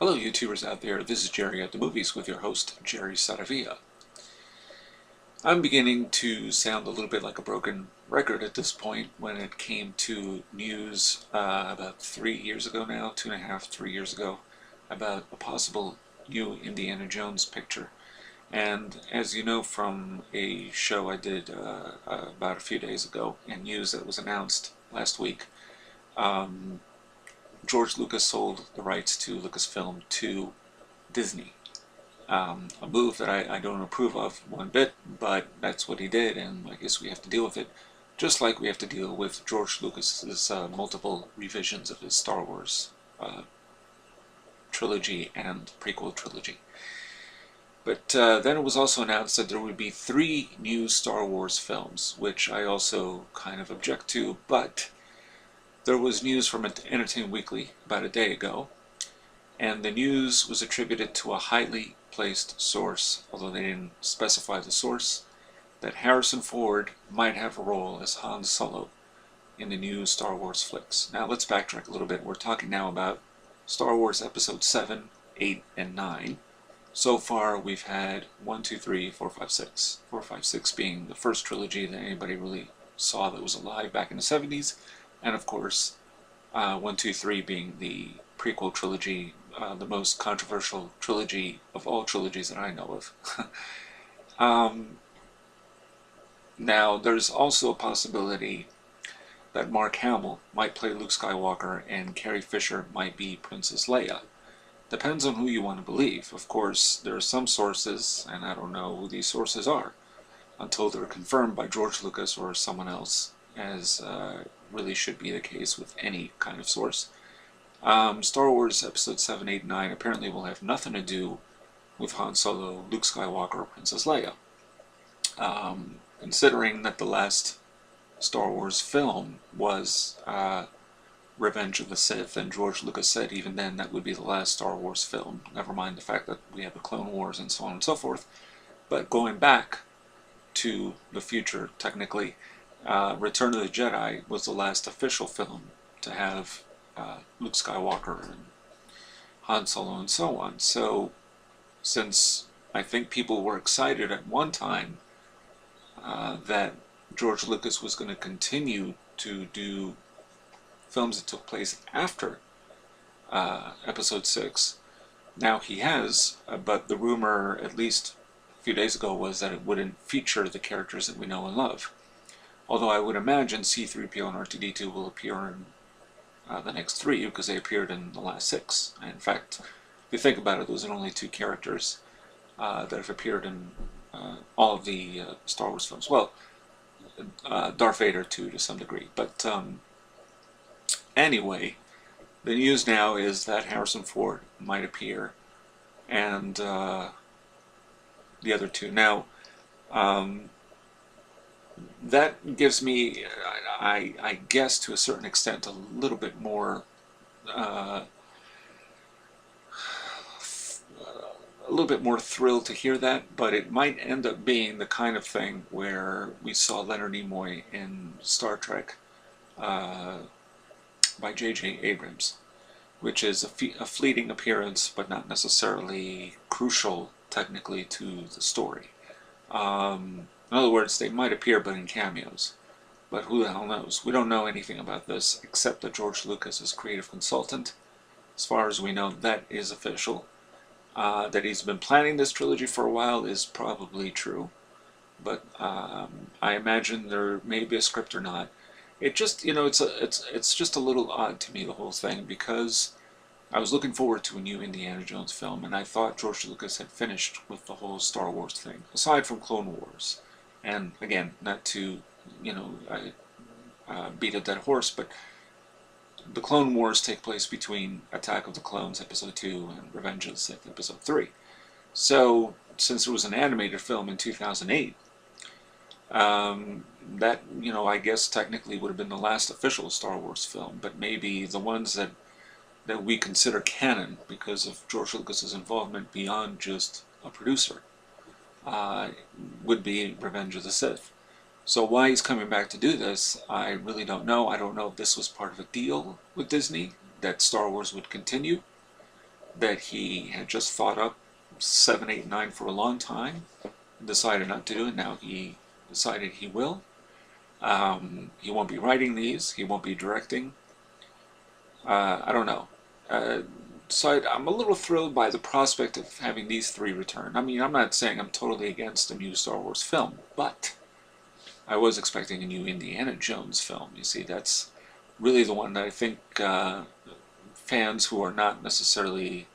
Hello YouTubers out there, this is Jerry at the Movies with your host, Jerry Saravia. I'm beginning to sound a little bit like a broken record at this point when it came to news about 3 years ago now, 2.5, 3 years ago, about a possible new Indiana Jones picture. And as you know from a show I did about a few days ago, and news that was announced last week, George Lucas sold the rights to Lucasfilm to Disney. A move that I don't approve of one bit, but that's what he did, and I guess we have to deal with it, just like we have to deal with George Lucas's multiple revisions of his Star Wars trilogy and prequel trilogy. But then it was also announced that there would be 3 new Star Wars films, which I also kind of object to, but there was news from Entertainment Weekly about a day ago, and the news was attributed to a highly placed source, although they didn't specify the source, that Harrison Ford might have a role as Han Solo in the new Star Wars flicks. Now let's backtrack a little bit. We're talking now about Star Wars Episode 7, 8, and 9. So far we've had 1, 2, 3, 4, 5, 6. 4, 5, 6 being the first trilogy that anybody really saw that was alive back in the 70s. And of course, 1, 2, 3 being the prequel trilogy, the most controversial trilogy of all trilogies that I know of. Now, there's also a possibility that Mark-Hamill might play Luke Skywalker and Carrie Fisher might be Princess-Leia. Depends on who you want to believe. Of course, there are some sources, and I don't know who these sources are, until they're confirmed by George Lucas or someone else, as really should be the case with any kind of source. Star Wars Episode 7, 8, 9 apparently will have nothing to do with Han Solo, Luke Skywalker, or Princess Leia. Considering that the last Star Wars film was Revenge of the Sith, and George Lucas said even then that would be the last Star Wars film, never mind the fact that we have the Clone Wars and so on and so forth. But going back to the future, technically, Return of the Jedi was the last official film to have Luke Skywalker and Han Solo and so on. So, since I think people were excited at one time that George Lucas was going to continue to do films that took place after Episode 6, now he has, but the rumor, at least a few days ago, was that it wouldn't feature the characters that we know and love. Although I would imagine C-3PO and R2-D2 will appear in the next 3, because they appeared in the last 6. And in fact, if you think about it, those are only 2 characters that have appeared in all of the Star Wars films. Well, Darth Vader too, to some degree. But anyway, the news now is that Harrison Ford might appear, and the other 2. Now, that gives me, I guess to a certain extent, a little bit more, thrill to hear that, but it might end up being the kind of thing where we saw Leonard Nimoy in Star Trek by J.J. Abrams, which is a fleeting appearance, but not necessarily crucial technically to the story. In other words, they might appear but in cameos. But who the hell knows? We don't know anything about this except that George Lucas is creative consultant. As far as we know, that is official. That he's been planning this trilogy for a while is probably true. But I imagine there may be a script or not. It just, it's just a little odd to me, the whole thing, because I was looking forward to a new Indiana Jones film, and I thought George Lucas had finished with the whole Star Wars thing, aside from Clone Wars. And again, not to, beat a dead horse, but the Clone Wars take place between Attack of the Clones Episode 2 and Revenge of the Sith Episode 3. So, since there was an animated film in 2008, that, I guess technically would have been the last official Star Wars film, but maybe the ones that we consider canon because of George Lucas's involvement beyond just a producer would be Revenge of the Sith. So why he's coming back to do this, I really don't know. I don't know if this was part of a deal with Disney, that Star Wars would continue. that he had just thought up 7, 8, 9 for a long time, decided not to do it. Now he decided he will. He won't be writing these. He won't be directing. I don't know. So I'm a little thrilled by the prospect of having these three return. I mean, I'm not saying I'm totally against a new Star Wars film, but I was expecting a new Indiana Jones film. You see, that's really the one that I think fans who are not necessarily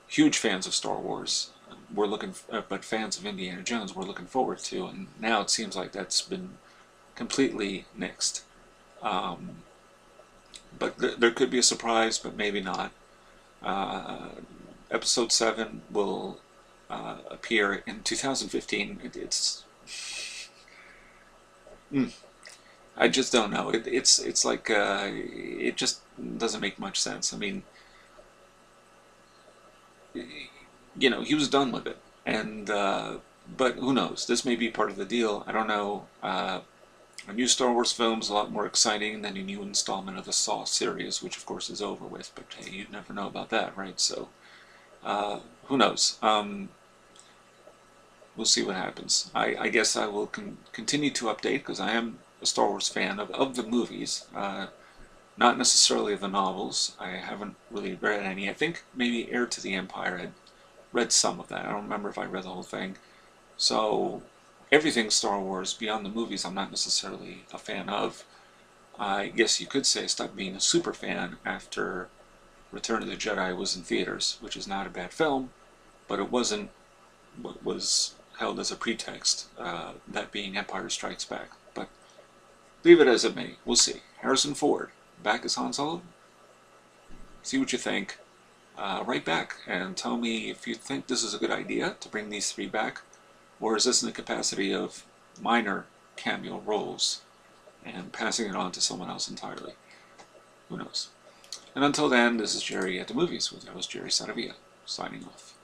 huge fans of Star Wars were looking, but fans of Indiana Jones were looking forward to, and now it seems like that's been completely nixed. But there could be a surprise, but maybe not. Episode 7 will appear in 2015. I just don't know. It's like it just doesn't make much sense. I mean, you know, he was done with it, and but who knows? This may be part of the deal. I don't know. A new Star Wars film is a lot more exciting than a new installment of the Saw series, which of course is over with, but hey, you never know about that, right? So, who knows? We'll see what happens. I guess I will continue to update, because I am a Star Wars fan of the movies, not necessarily of the novels. I haven't really read any. I think maybe Heir to the Empire, I had read some of that. I don't remember if I read the whole thing. So, everything Star Wars beyond the movies I'm not necessarily a fan of. I guess you could say I stopped being a super fan after Return of the Jedi was in theaters, which is not a bad film, but it wasn't what was held as a pretext, that being Empire Strikes Back. But leave it as it may. We'll see. Harrison Ford, back as Han Solo? See what you think. Write back and tell me if you think this is a good idea to bring these three back, or is this in the capacity of minor cameo roles and passing it on to someone else entirely? Who knows? And until then, this is Jerry at the Movies with your host Jerry Saravia, signing off.